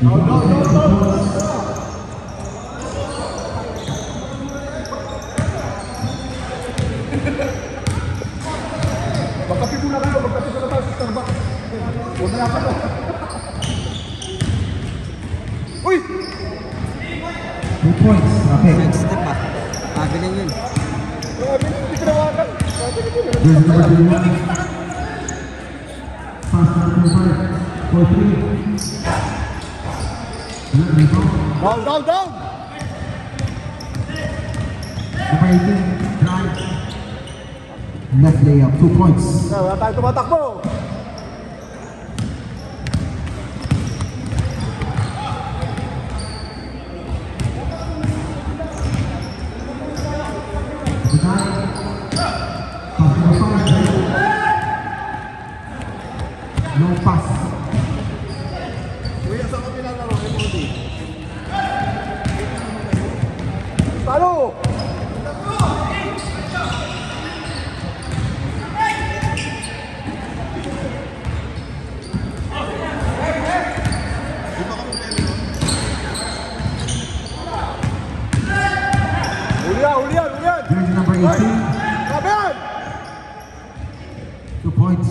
Magkapi muna kayo, magkapi muna tayo sa Starbucks. Huwag na ako. Uy! 2 points, okay. Next step pa. Pabiling yun. Grabe, hindi ko nawakan. Jersey number 21. Pass number 5 for 3. Down! Number 18, drive. Left layup, 2 points. Wala tayo tumatakbo. No pass. Kuya, saan ka pinalaro? MOD. Talo! Ulian! Jersey number 18, Kaban! 2 points.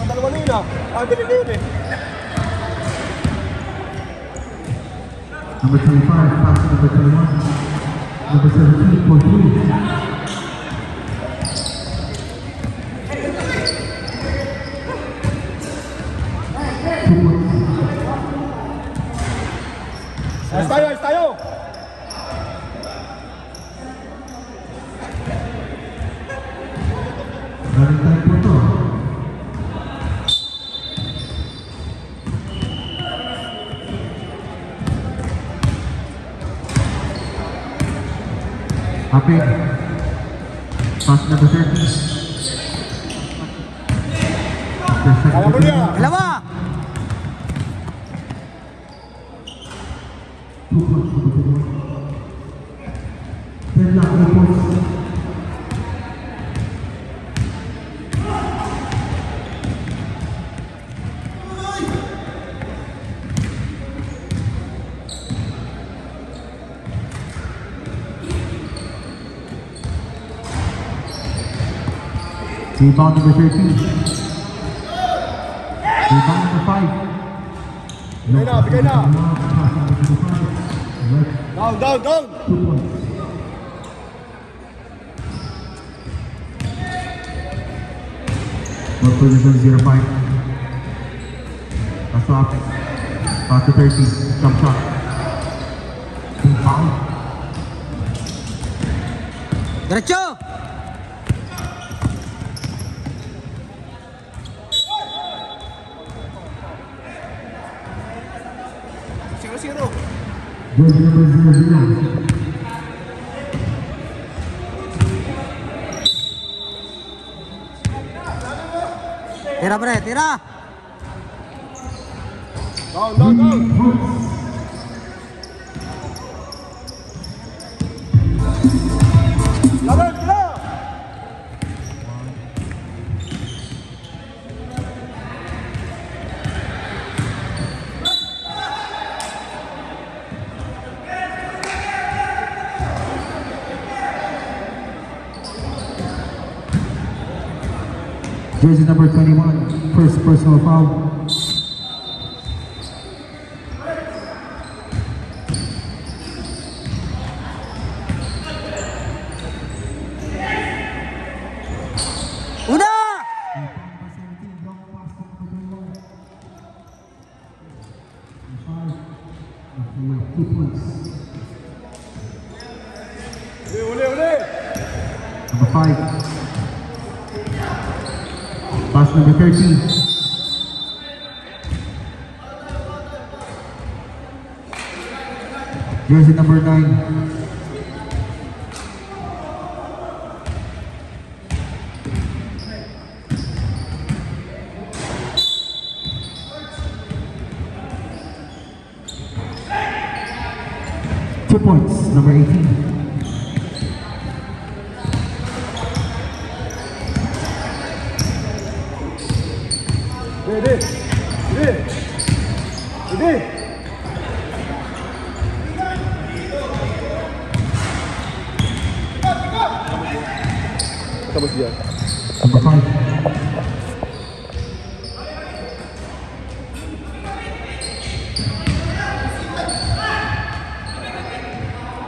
Dalawa na yun ah. Bilhin yun eh. Number 25, pass to number 21. Number 17 for 3. Ayos tayo! Running time po ito. Apig. Pass number 30. Kaya mo niya! Dalawa! 2 points for the 10 lang, 8 points. Rebound number 13. Rebound number 5. Bigay na! Right. Down! 2 points. Ball position 0-5. That's off. Pass to 30. Jump shot. Foul. Diretso! Zero. Jersey number 00. Tira pre, tira! Down! Laban, tira! Jersey number 21, first personal foul. Una! Uli! Number 5. Pass number 13. Jersey number 9. Points, number 18. Ready. Tapos dia. Number 5.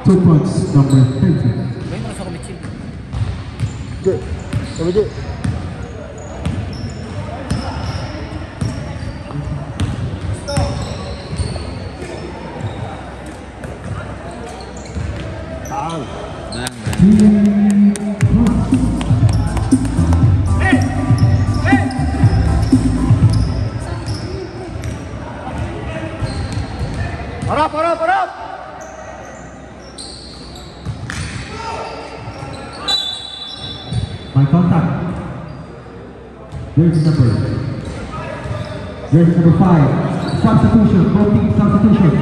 Two points, number 30. Good. Sama je. Harap. My contact. Jersey number 5. Substitution. Both teams substitution.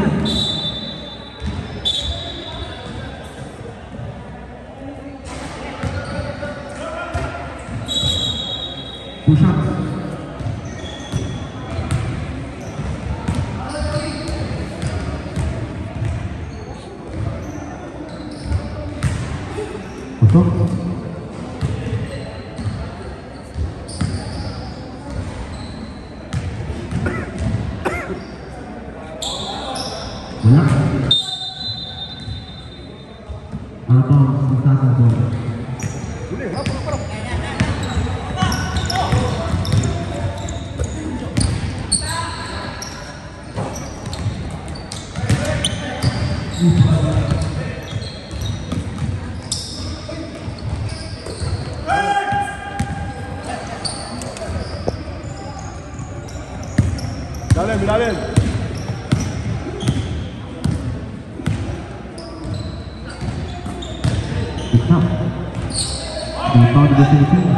Two shots. Pasok. Wala. Out of Sasang Boy. Boleh, harap. Bilalin. Good job. The foul to the Philippines.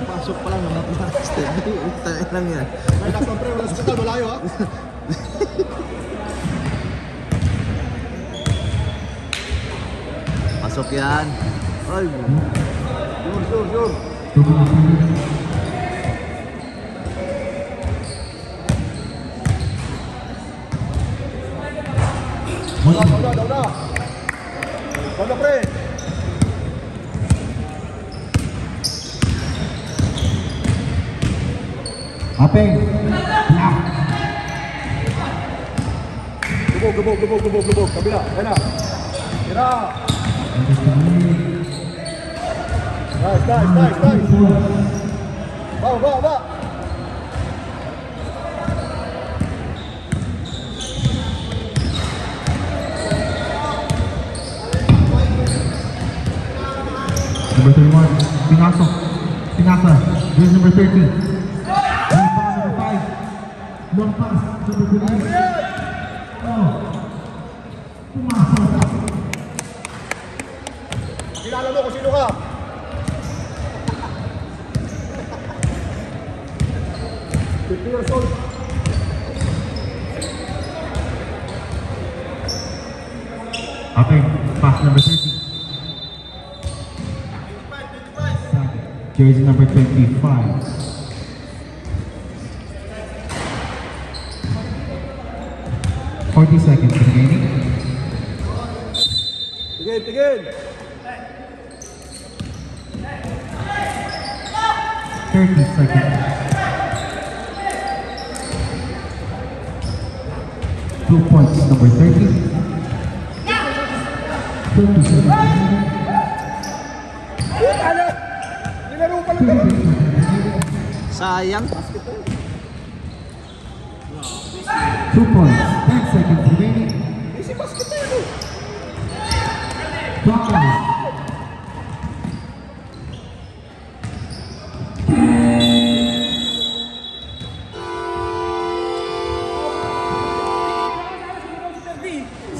Pasok pa lang mga plastic. Tayo lang yan. Ay, laksan pre, wala sa hospital, malayo ha. Pasok yan. Ay. Sure. Wala pre. Apeng. Gebuk. Kabila, enak. Kira. Nice. Bawa. Number 31, Pinasa, jersey number 30. Number 5, long pass, number 28. Oh, pumasok. Kilala mo kung sino ka. 50 years old. Apeng, pass number 30. Jersey number 25. Seconds remaining. Tigil. 30 seconds. 2 points, number 30. 30 seconds. Nilaro pa lang. Sayang. 2 points, 10 seconds remaining. Easy basket na yun. Five.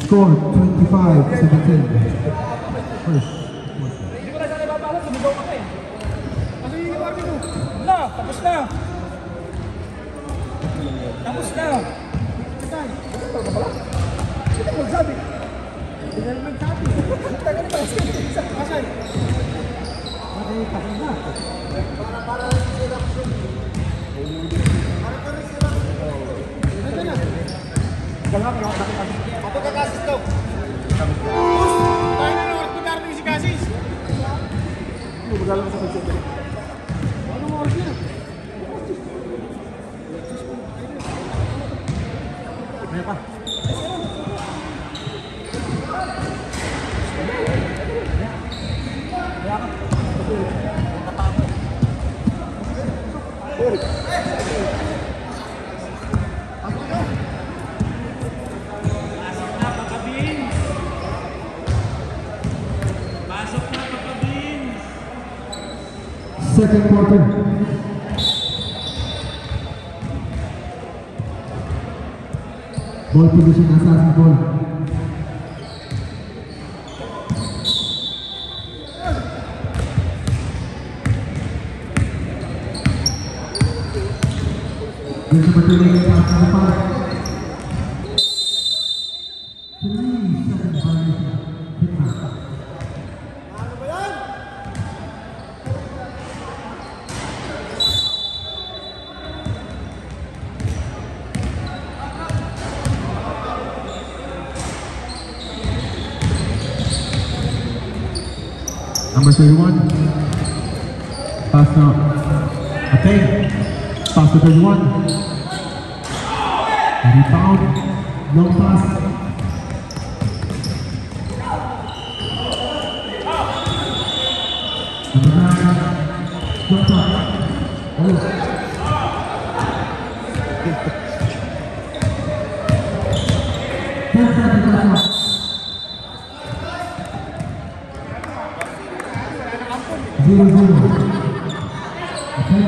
Score 25-17. First. Hindi ko na sana ipapalas, sumigaw ka pa eh. Kasi yung army mo. Tapos na. Tapos na. Patay. Ito ka pala. Ito ka magsabi. Hindi na naman sabi. Tagal pa. Kasay. Patay ka na. Para sila. Para na. Galap na ako. Pagkakasis daw. Boss! Tayo na naman. Pagkarating si Kasis. Magalang sa pagkakasis. Ano mo oras yan? Kaya pa. Kaya ka. Second quarter. Ball position assassin ball. Here's number 38, pass number 5. 3-second violation. Hit back. Number 31, pass now. Okay, pass to 31. Rebound, long pass. Number 9, long pass. Oh. Zero, zero. Okay.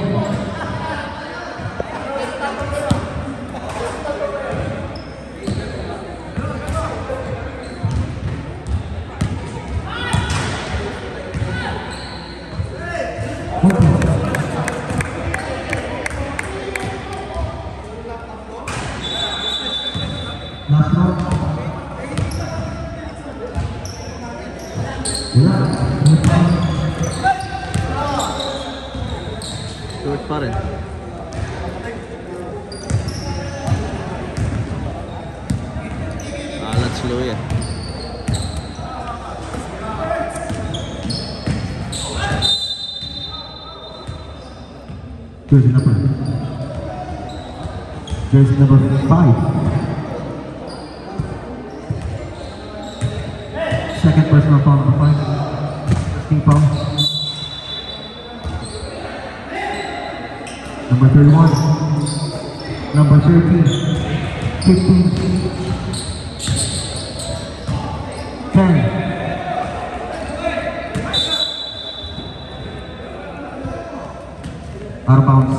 Last round. Short pa rin. Alat slow yan. Jersey number 5. Second personal foul number 5. Team foul. Number 31. Number 13. 15. 10. Out of bounds.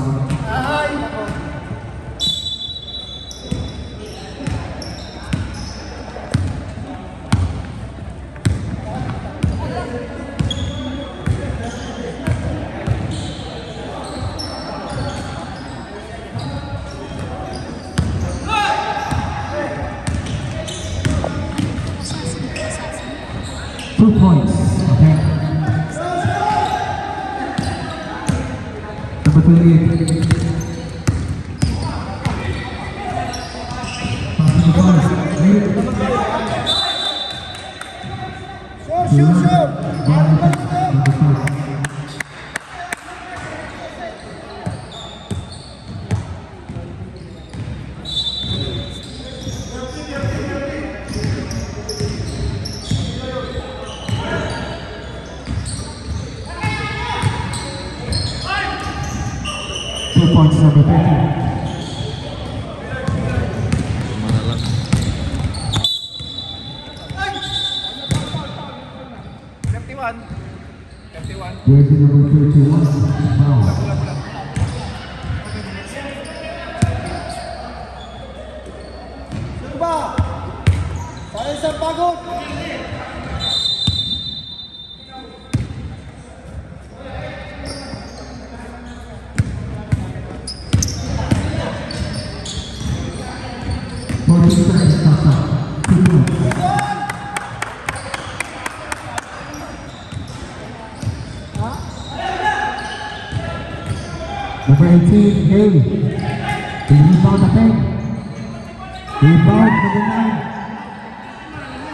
2 points. Okay. Number 28. Passing the ball. Points number 13. Jersey number 31. Wow. Diba? Saya sa pagod. Number 18, Haley. The rebound again. Rebound, number 9.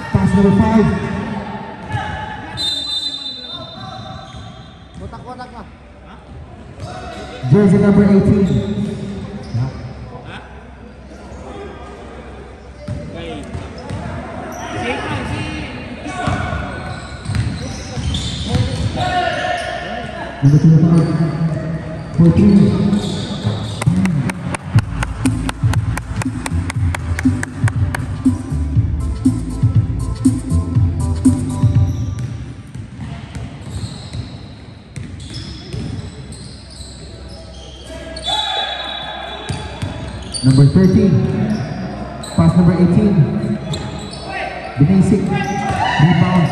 Pass number 5. Kotak-kotak na. Jersey number 18. Number 25, 14. Number 13, pass number 18, Binasic, rebound.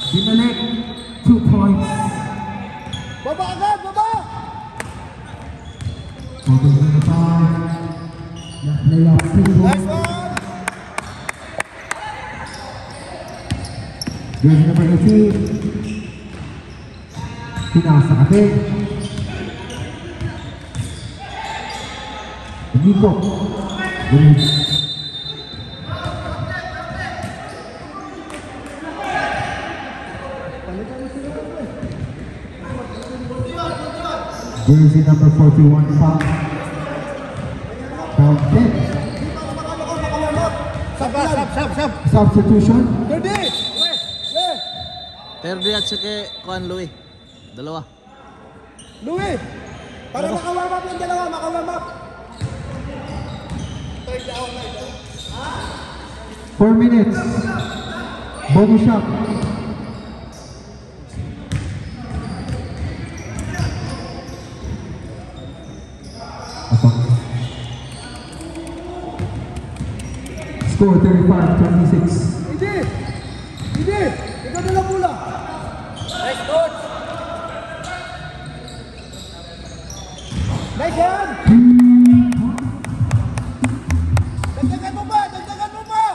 Binalik, 2 points. Baba agad, baba! Photos number 5, left layup, 2 Nice points. one! Jersey number 18, Pinas sa kapit. Nico, Willis. Jersey number 41, foul. Foul 10. Sab! Substitution. Ready! Terdi at saka Kuan Louie. Dalawa. Louie! Para makawarm up yung dalawa, makawarm up! 4 minutes. Bonus shot. Score 35-26. Hindi! Hindi! Ikaw na lang mula! Nice coach! Nice yan! Dagdagan mo ba? Dagdagan mo ba?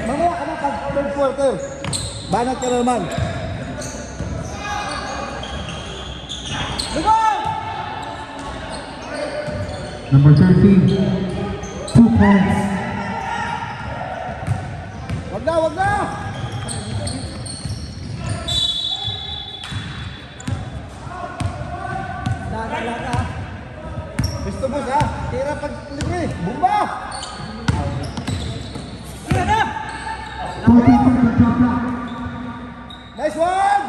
Mamaya ka na third quarter. Banat ka na naman. Number 13, 2 points. Wag na, wag na! Laka. Gusto mo ha? Tira pag libre. Bumba! 14 seconds shot clock. Nice one!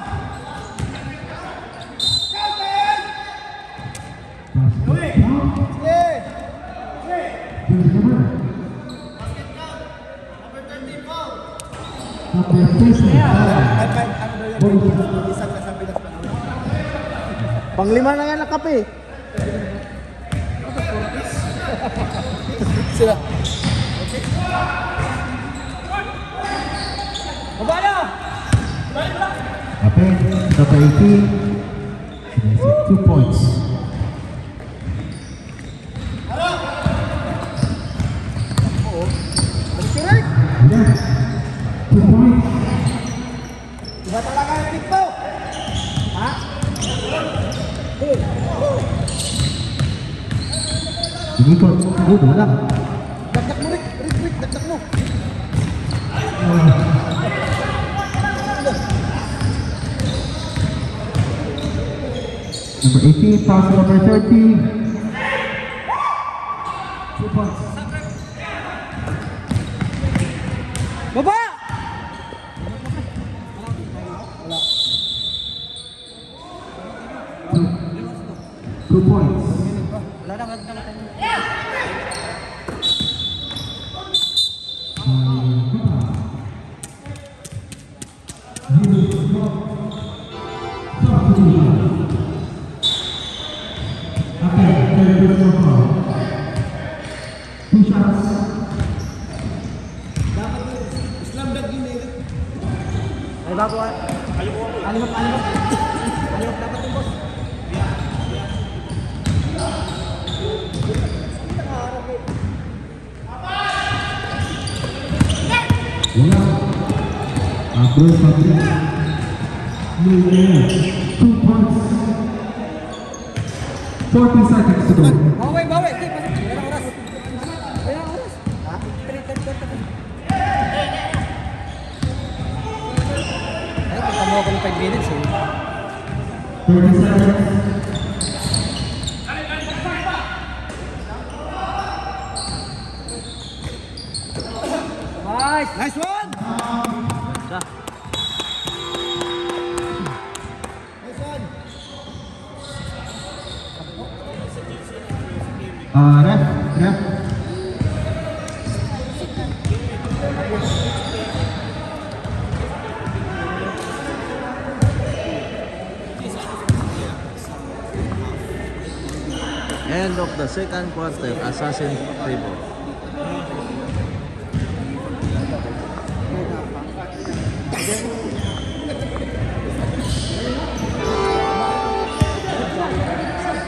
Captain! Basket count. Sige! Jersey number. Not the official foul. Bonus shot. Isang kasabi na Panglima na yan na kape. Sila. Okay. Baba na! Apen, number 18. 2 points. Correct! Left. 2 points. Iba talaga yung TikTok! Ha? Sinikot. Good, wala. Dagdag mo, Rick! Rick! Dagdag mo! Number 18, pass number 30. 2 points. Baba! 2 points. Diba po? Alimap dapat yung boss. Wala. Bruce Patrick. 2 points. 40 seconds to go. Bawi. Di, pasok. Walang oras. Ha? 3:30. Ay, kita mo ako ng 5 minutes eh. 30 seconds. Nice one! Ganda. Ref. End of the second quarter, Assassin Tribal.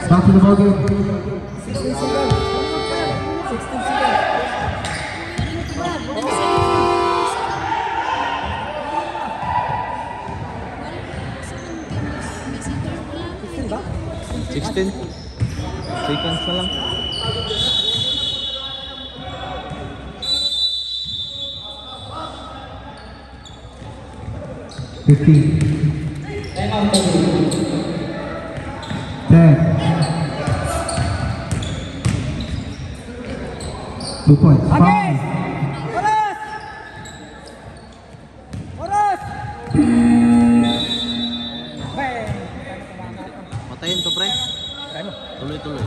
Back to the ball game. 16 seconds. 16 seconds. Ba? 16 seconds na lang. Two points. Okay! Oras! Oras! Patayin to, pre. Ano? Tuloy-tuloy.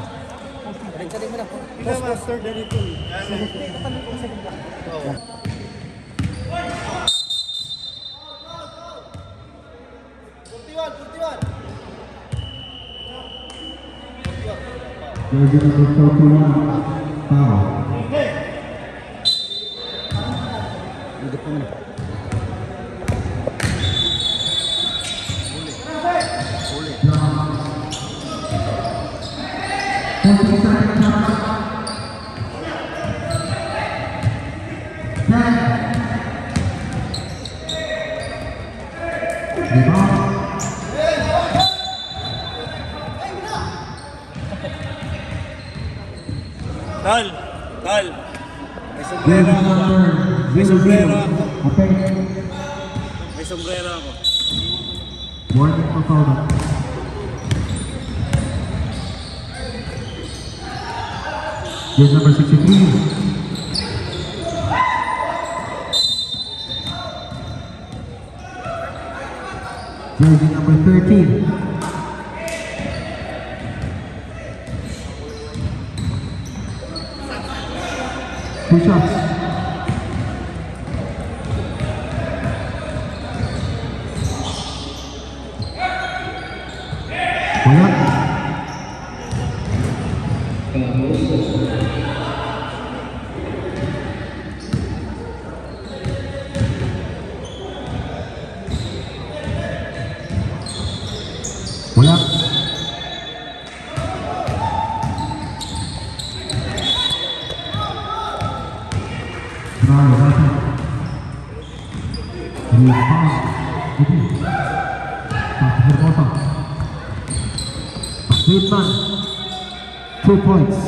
Balik mo na. Master ganito. Jersey number 41, foul. Higit mo na. Uli. 40 seconds shot. 10. Rebound. Tal. Jersey number 00. Attack. May sombrero ako. Warning for foul. Jersey number 63. Jersey number 13. Two shots. Wala. Wala. Bateman, 2 points.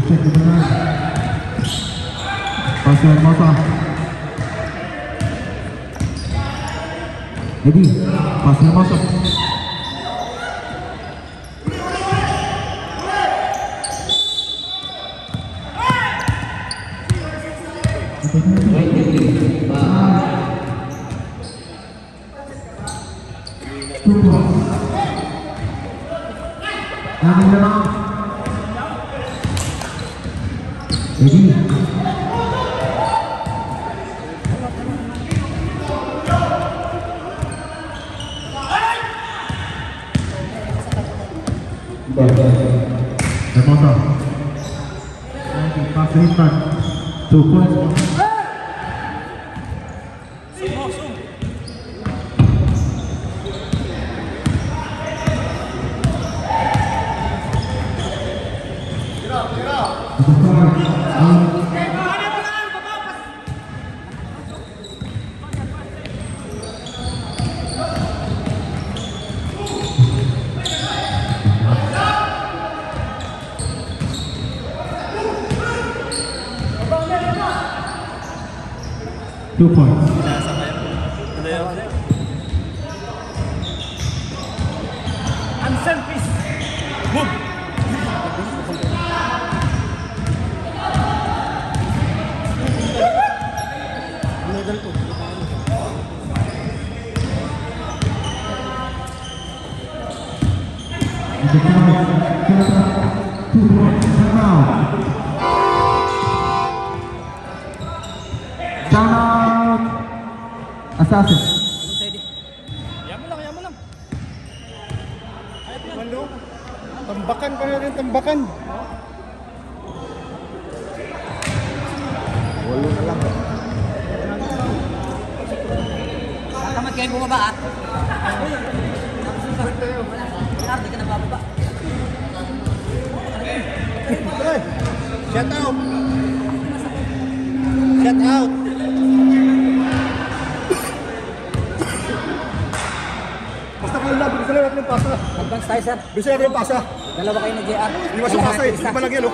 Check the banana. Pass to Hermosa. Eddie, pass to Hermosa. Ready? Hermosa. Pass to his front. 2 points. Two points. Ansan, please. Move. Level ko. The count. 2 points. Timeout. Timeout. Assassin. Yaman lang. Mando, tambakan pa rin, tambakan. Walo na lang. Tamat kayo bumaba ah. Hindi ka nabababa. Shut out. Shut out. Basta kayo lang, bisa lang yung pasa. Advance tayo sir. Bisa lang yung pasa. Dalawa kayo nag-JR. Hindi mo siya pasa eh, hindi pa lang yan oh.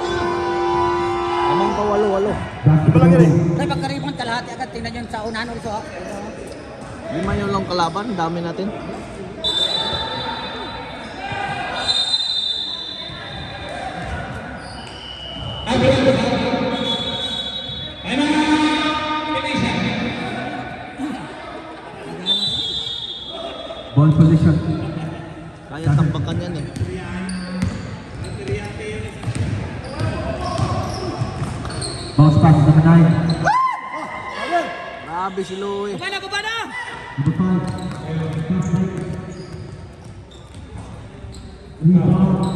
Amang pa walo. Hindi pa lang yan eh. Tayo pagkaribang kalahati agad. Tingnan nyo sa unahan ulit ha. 5 yung lang kalaban, dami natin. Ball position. Kaya tambakan yan eh. Bounce pass number 9. Grabe si Louie. Baba na! Number 5. Rebound.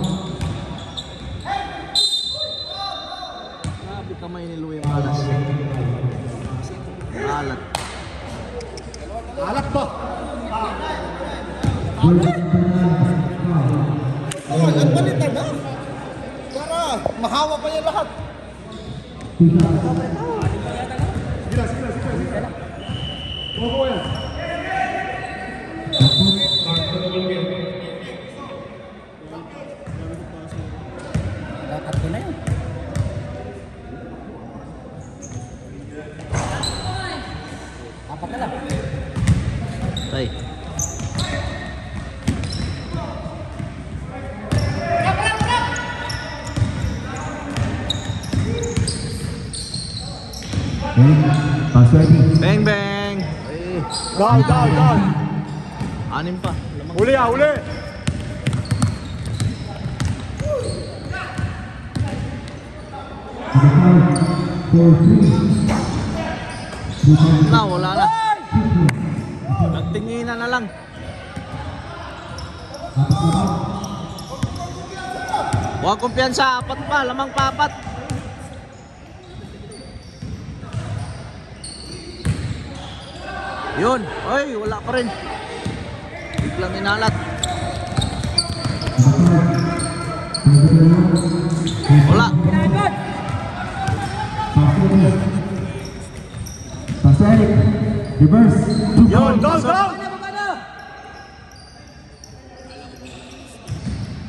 Grabe kamay ni Louie malas. Alat. Alat ba? Ball number 9. Oh, ang balitan na. Para mahawa pa yan lahat. Sige na. Kuha yan. Dapat ko na yun. Apat na lang. Tay. Pass ready. Bang bang. Eh, Down. 6 pa. Lamang. Uli. Wala na. Nagtinginan na lang. Huwag kumpiyansa, 4 pa, lamang pa 4. Yun, oy, wala pa rin. Biglang inalat. Wala. Pass Eric. Reverse. 2 Yun, points. Down.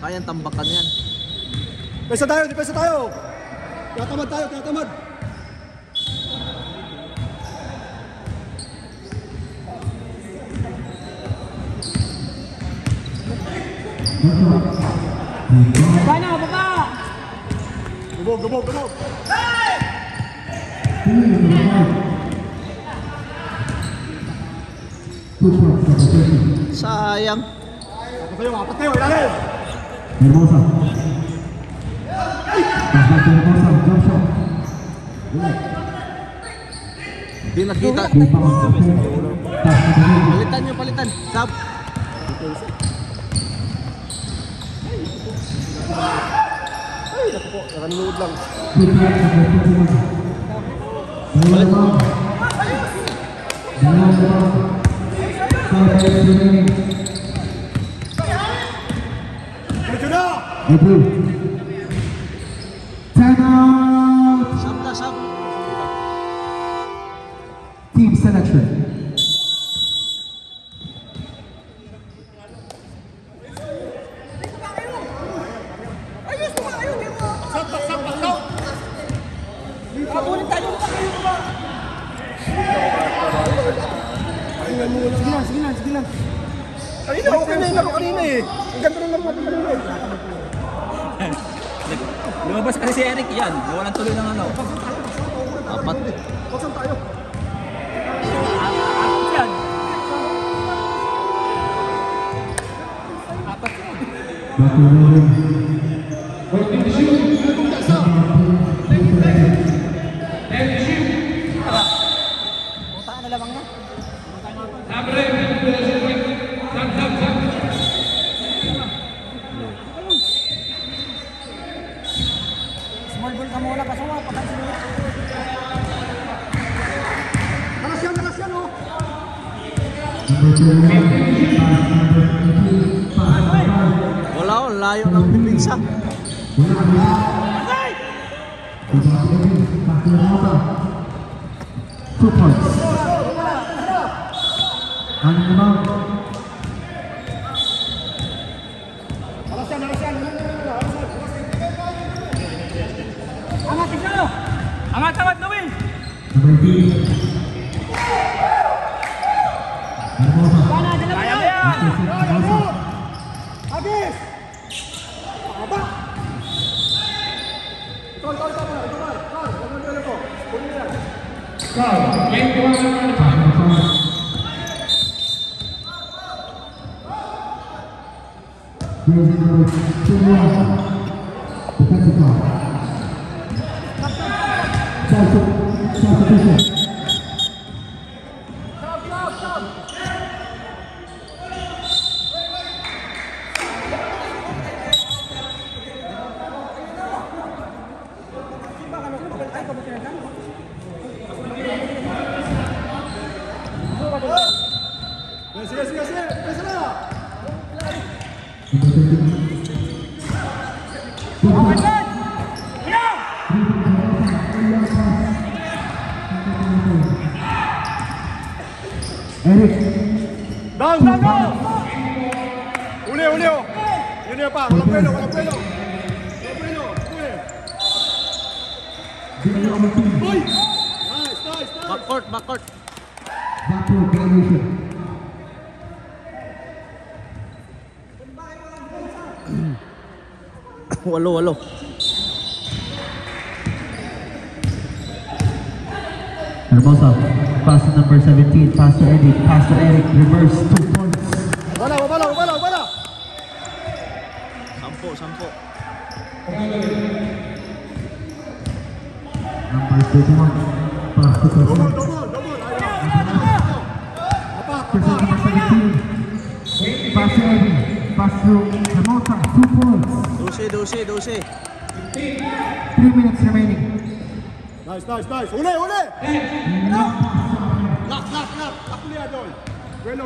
Kayang tambakan yan. Pesa tayo. Tatamad. Gumog. Sayang. Apat tayo, ilalim. Hermosa. Pass back to Hermosa. Jump shot. Hindi nakita. Palitan nyo, palitan. Sab. Ay, naku po, nakanood lang. Medyo na! Time out! Sab na, sab. Team selection. Sige lang. Kanina, okay na yung laro kanina eh. Ang ganda ng laro natin kanina eh. Lumabas kasi si Eric yan. Walang tuloy ng ano. Apat. Baksan tayo. Apat yan. Apat yan. Punta ka na lamang na. Small ball ka muna, pasawa. Patay si Luis. Nakas yan oh. Wala ko, layo ng pipinsa. Two points. Ano naman? Nakas yan. Angat, tignan mo! Angat, Luis! Number 3. Hermosa. Kaya mo yan! Hermosa. Agis! Aba! Ito. Lagyan ko. Kunin yan. Jersey number 21. Defensive foul. Substitution. Sige. Pesa na! Number 13. Two points. Eric. Down! Uli oh! Yun pa, walang pwelo. Uy! Nice! Backcourt. Backcourt violation. Walo. Hermosa. Pass to number 17. Pass to Eric. Reverse. 2 points. Wala! Sampo. Number 31. Pass to Quezon. Double! Quezon number 17. Pass to Eddie. Pass to Hermosa. 2 points. 12. 3 minutes remaining. Nice! Uli! Lock! Uli Adol! Bueno!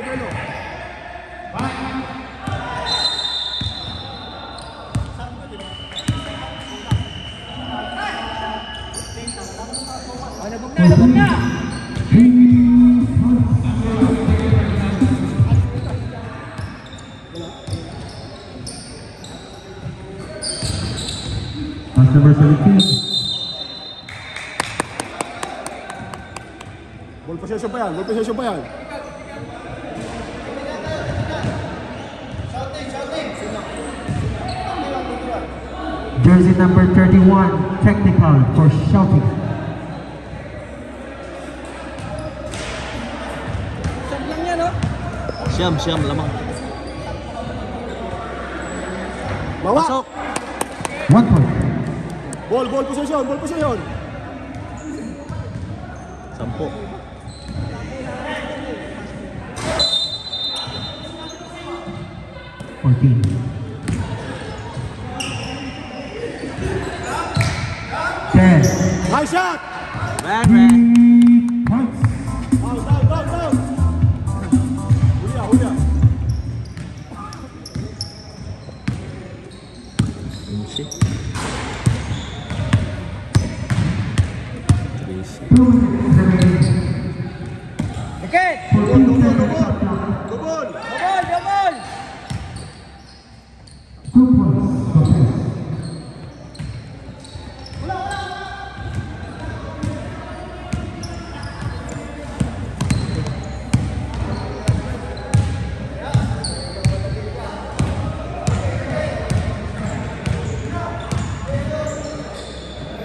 Labog na! Pass number 17. Ball possession pa yan. Jersey number 31. Technical for shouting. Saan lang yan, oh? Siyam, lamang. Bawa! Pasok. 1 point. Ball possession! Sampo. Nice shot! Man, man. Points. Down. Hulya. Easy. 2 minutes remaining. Dikit! Double. Double! Double! 2 points. Okay.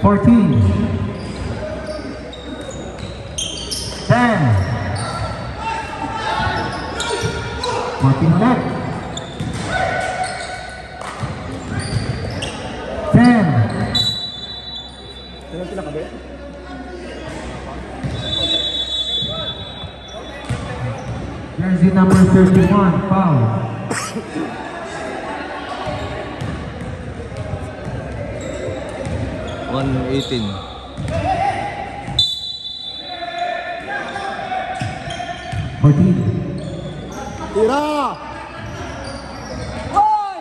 Fourteen. 10. 14 ulit. 10. Penalty na kabe? Jersey number 31, foul. One 18. Tira! Hoy!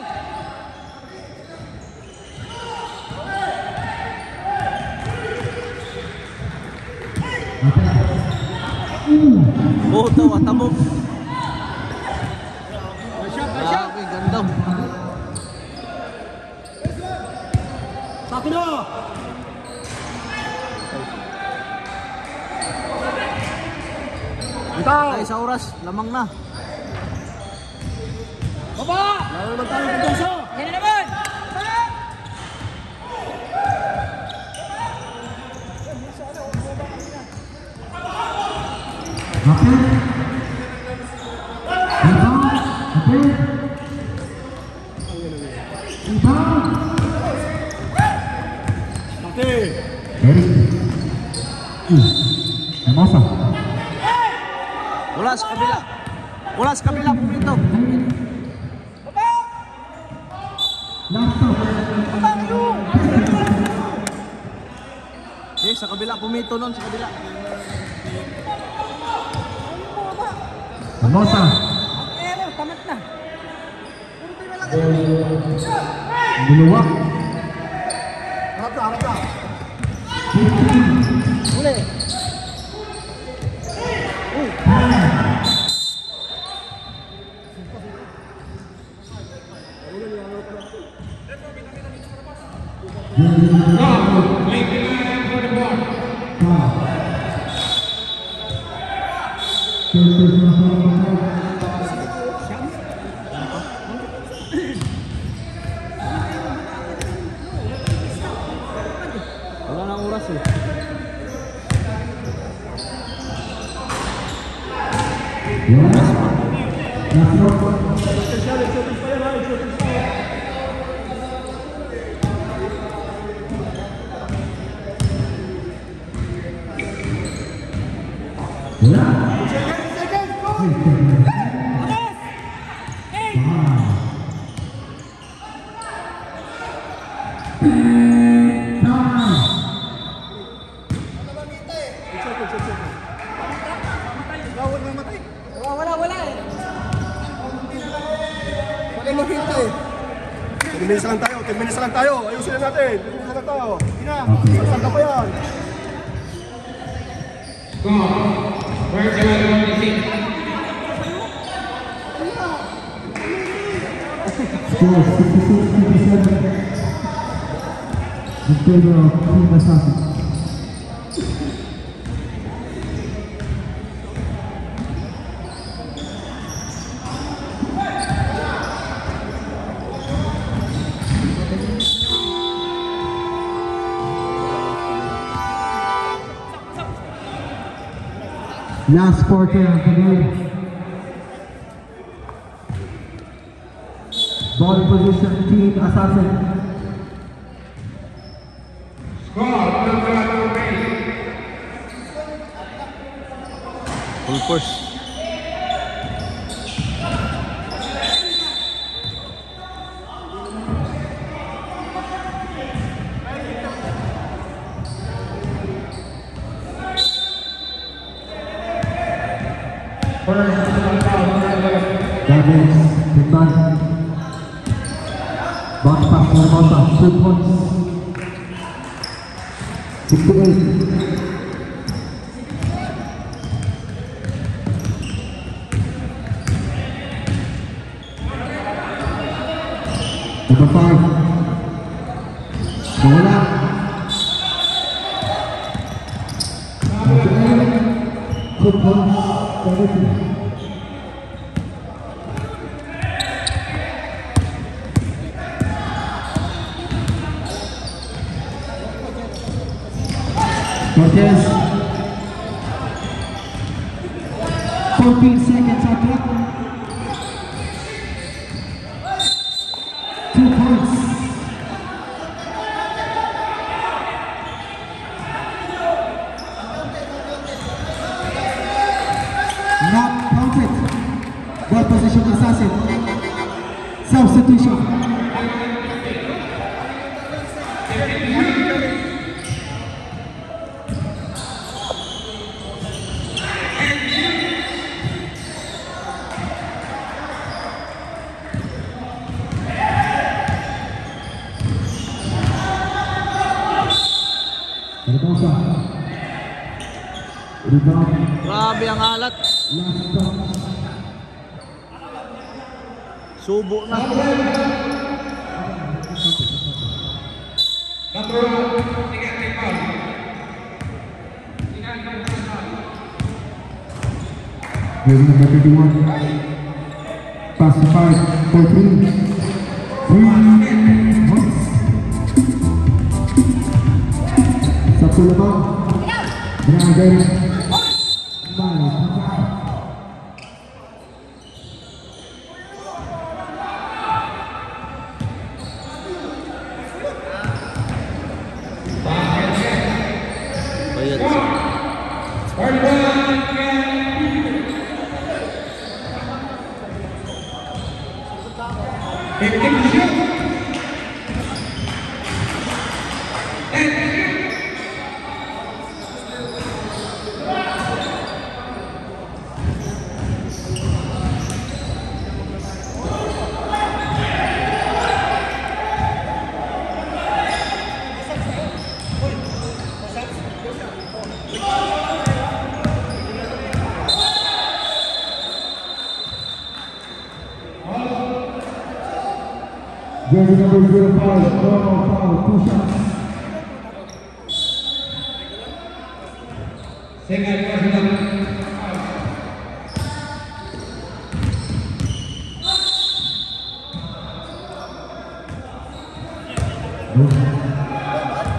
Buhot daw, atabok. Masya! Grabe, ganda. Sakin na! Bitaw! Ay, sa oras, lamang na. Baba! Lalo naman tayo ng puso! Yan na naman! Okay. Rebound. Okay. Rebound. Sakin! Eric. Hermosa. Wala sa kabila. Wala sa kabila, pumito. Last stop. Eh, sa kabila, pumito nun, sa kabila. Hermosa. Tamat na! Buluwak. Harap na! 15. Uli! Wala nang oras eh. Wala eh! Magandang hintay! 10 minutes lang tayo, 10 minutes lang tayo! Ayusin na natin! 10 minutes lang tayo! Saan ka pa yan? Score 66-57. In favor of Team Assassin. Last quarter of the game. Ball position, Team Assassin. Full force. Davis, Timban. Box pass for Mota, 2 points. 68. Number 5. Nawala. Number 8. 2 points. 70. Cortez. 14 seconds on clock. 2 points. Not counted. Ball position assassin. Substitution. Hermosa. Rebound. Grabe ang alat. Last stop. Subo na. Here's number 31. Pass to 5 for 3. 3 points. Satu lemah. Berada. Bayad. Jersey number 05, foul, 2 shots.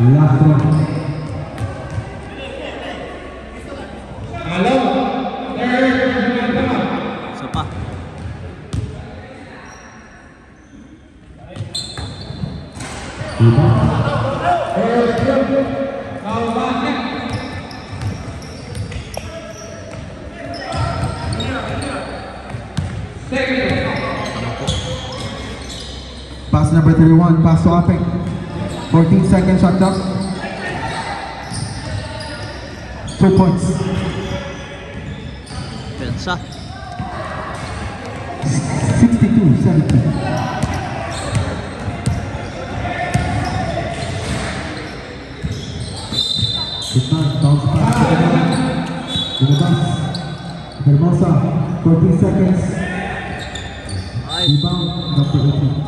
Last one. Isa pa. Pass number 31, pass to Apek. 14 seconds shot clock. 2 points. Pensa. 62-70. Hitman, bounce pass to Lumabas. Hermosa, 14 seconds. Ay. Rebound, number 18.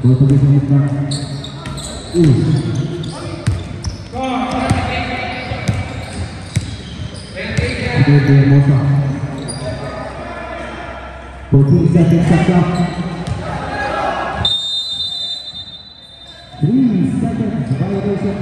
Both of these Hitman. Hermosa. 14 seconds shot clock. 3 seconds violation.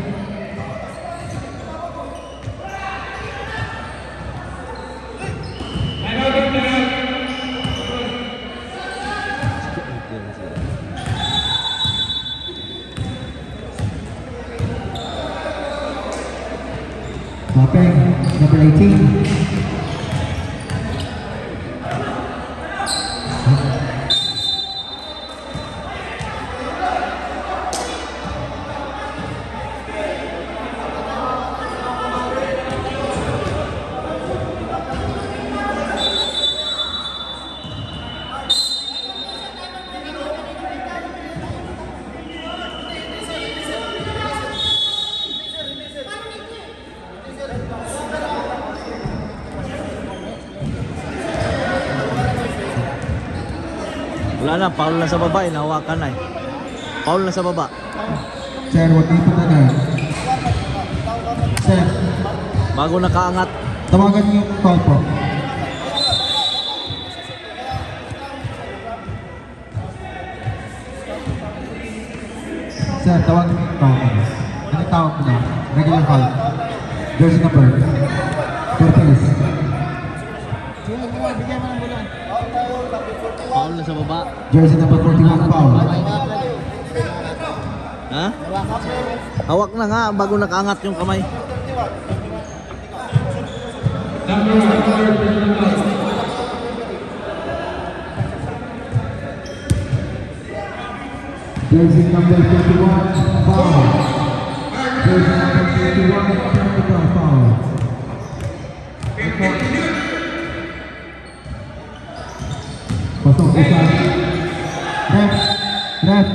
Stopping, number 18. Wala na, foul na sa baba, inahawakan na eh. Foul na sa baba. Sir, what dito na na? Sir, Bago nakaangat. tawagan niyo yung call po. Sir, tawagan niyo yung call po. Ano tawag ko na? Regular call. Jersey number. Cortez. Sige, bigyan mo ng bulan. Foul na sa baba. Jersey number 41 foul. Ha? Hawak na nga bago nakaangat yung kamay. Jersey number 21 foul. Jersey number 21 technical foul. Pasok isa. Ref. Ref.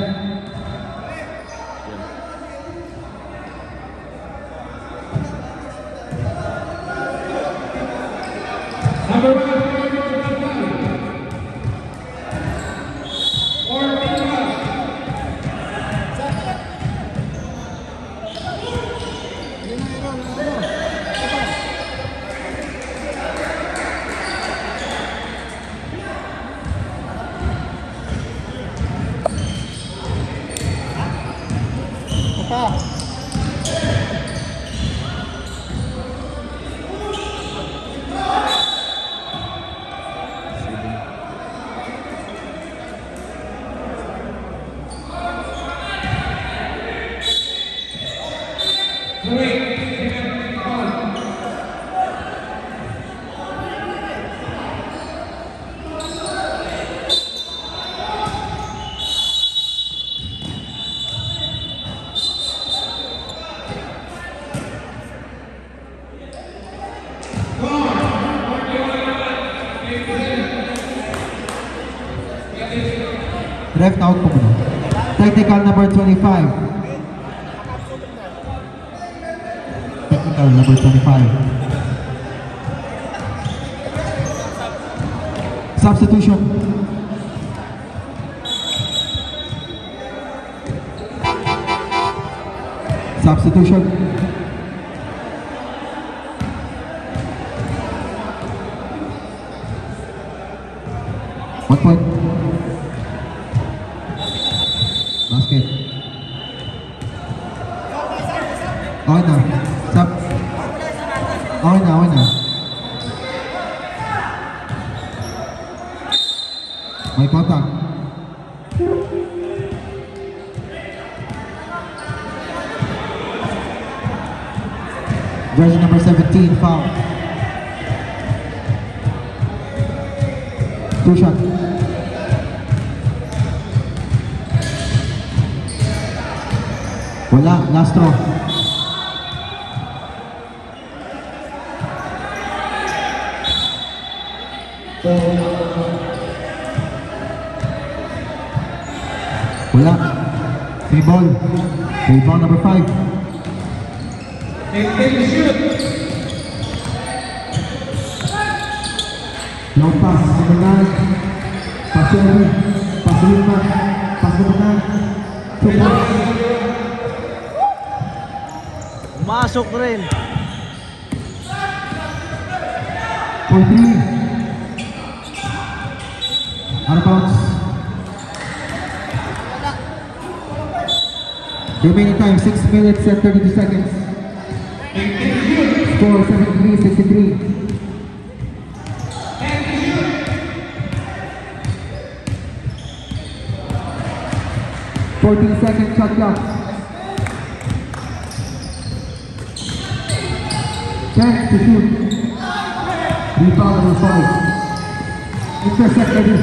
Ref, tawag po muna. Technical number 25. Technical number 25. Substitution. Substitution. One point. Basket. Okay na. Sub. Okay na, okay na. May contact. Jersey number 17, foul. Two shot. Wala, last throw. Wala. Free ball. Free ball number 5. Long pass, number 9. Pass to Evan. Pass to Wilman. Pass to number 9. 2 points. Masok rin. 4-3. Out of bounds. Remaining time 6 minutes and 32 seconds. Score 73-63. Second shot clock. 10 to shoot. Rebound number 5. Intercept Eddie.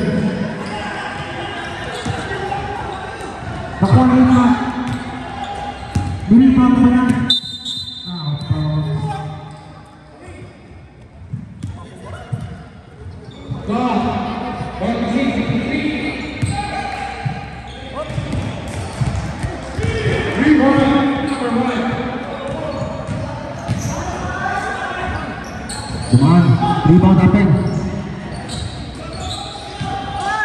Nakuha na rin naman. Rebound number 9. Cuman, rebound Apeng.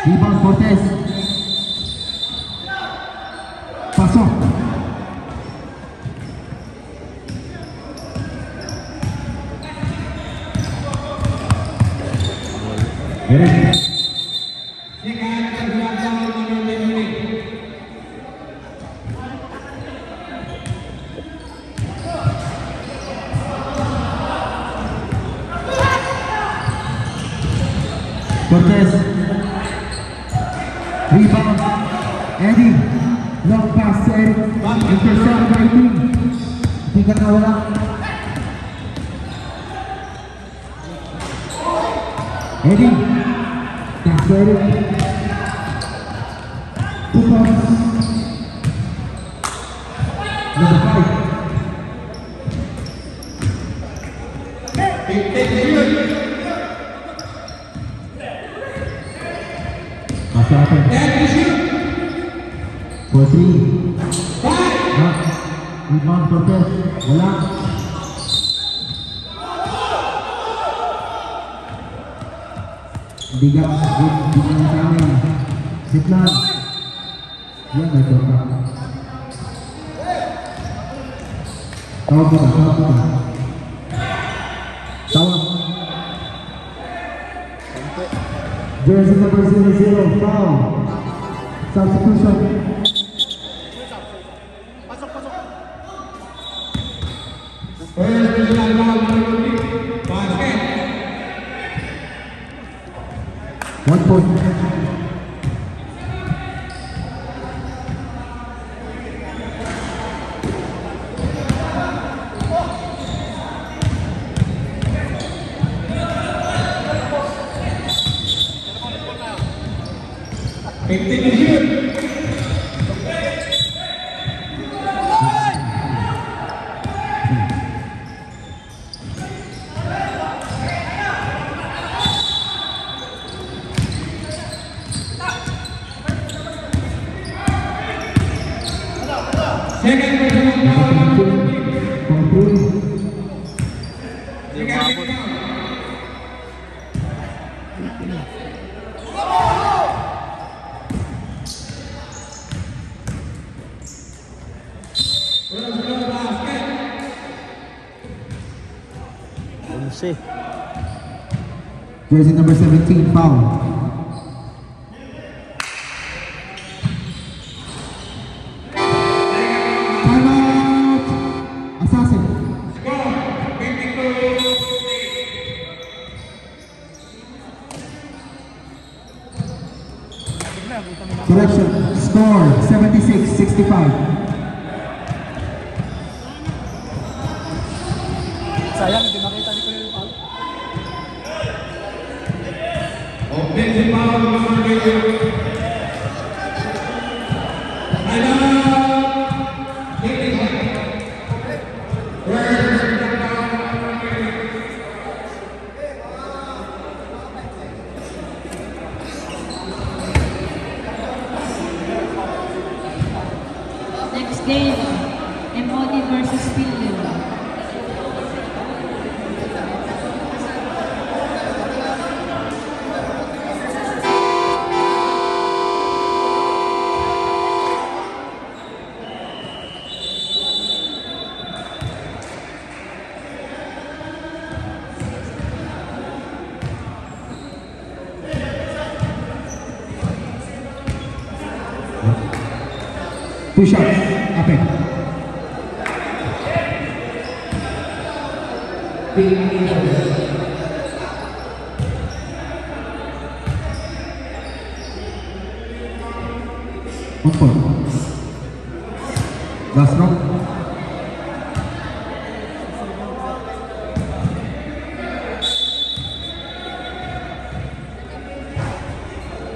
Rebound Cortez. Pasok. Eric. Cortez. Rebound. Eddie. Long pass to Eddie. Intercept by team. Tingkat na wala. Eddie. Pass to Eddie. 2 points. Number 5. Masih apa? For 3. Rebound Cortez. Wala. Bigat. Bigat sa amin. Sitlan. Yan, may joke. Tawag kita, tawag kita. Tawag. Jersey number 00, foul. Substitution. One point. Jersey number 17, foul. Timeout! Assassin. Correction. Score 76-65. Sayang, hindi nakita ni Kuya yung foul. Next game, MOD versus Philly. Two shots. Apeng. One point. Last round.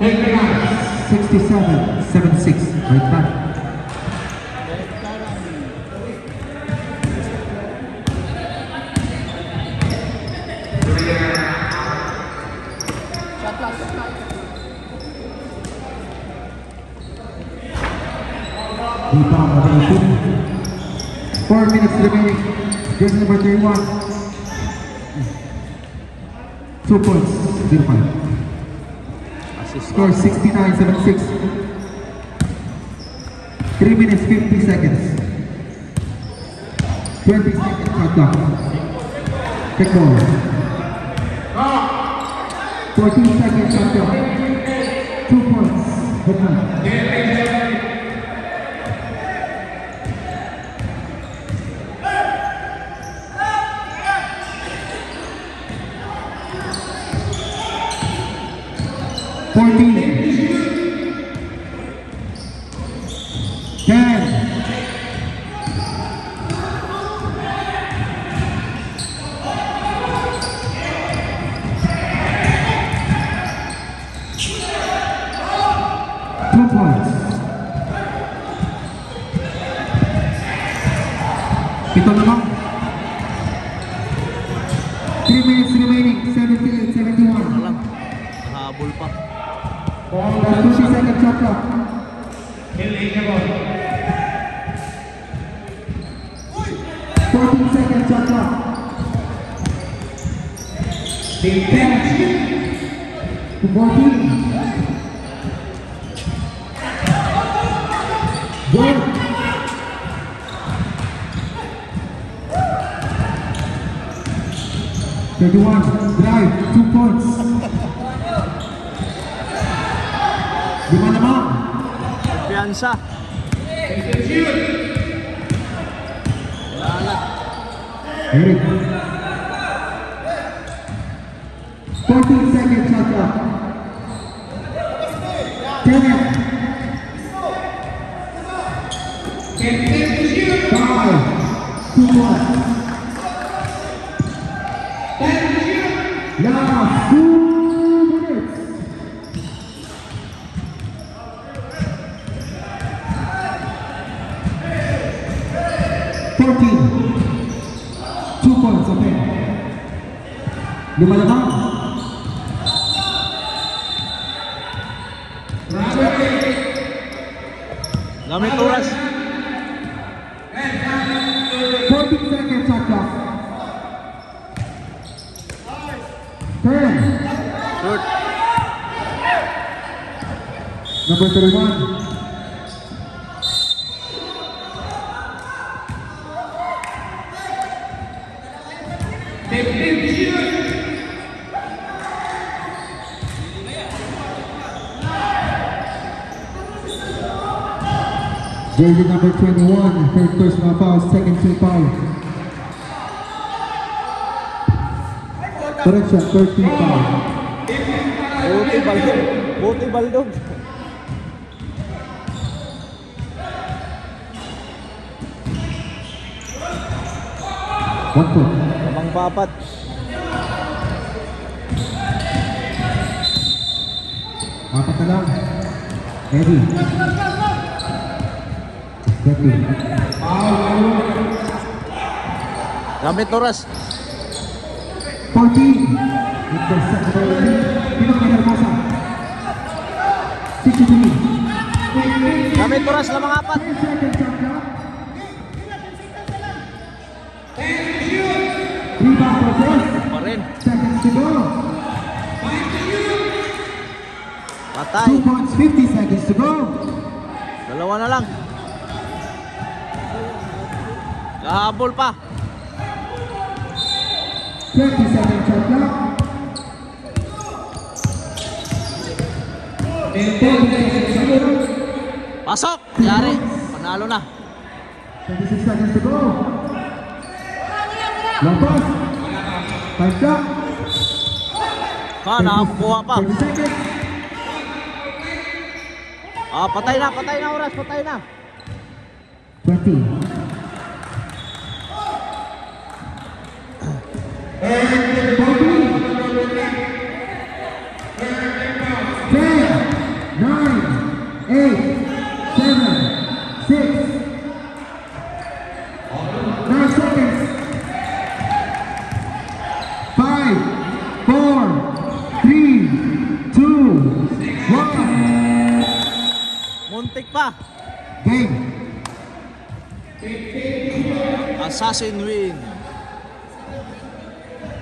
67-76. Right back. Rebound number 2. 4 minutes remaining. Jersey number 31. 2 points. 0-5. Assist. Score 69-76. 3 minutes 50 seconds. 20 seconds shot clock. Take ball. 14 seconds shot clock. 2 points. Good night. 14, 10, 2 points. Ito naman. 3 minutes remaining. 78-71. Lang. Habol pa. 20 seconds shot clock. 14 seconds shot clock. 10 to 14. Good. 31. Drive. 2 points. 5 naman. Piyansa. Wala. Eric. 14 seconds shot clock. 10. 5. 2 points. Last 2 minutes. 14. 2 points, okay. 5 naman. Gamit oras. 14 seconds shot clock. 10. Short. Number 31. Jersey number 21, third personal foul, second team foul. Correction, third team foul. Buti baldog. Buti baldog. One foot. Lamang papat. Apat na lang. Eddie. Eddie. Gamit oras. 14. Intercept by Pinang Hermosa. 63. Gamit oras lamang apat. 10 seconds shot clock. Rebound for first. Pa rin. Seconds to go. Patay. 2 points, 50 seconds to go. Dalawa na lang. Kahabol pa. 20 seconds shot clock. 10 seconds to go. Pasok. Yari. Panalo na. 26 seconds to go. Long pass. Time shot. Nakakuha pa. 30 seconds. Patay na oras, patay na. 20. 10. Muntik pa. Game. Assassin win.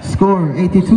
Score 82.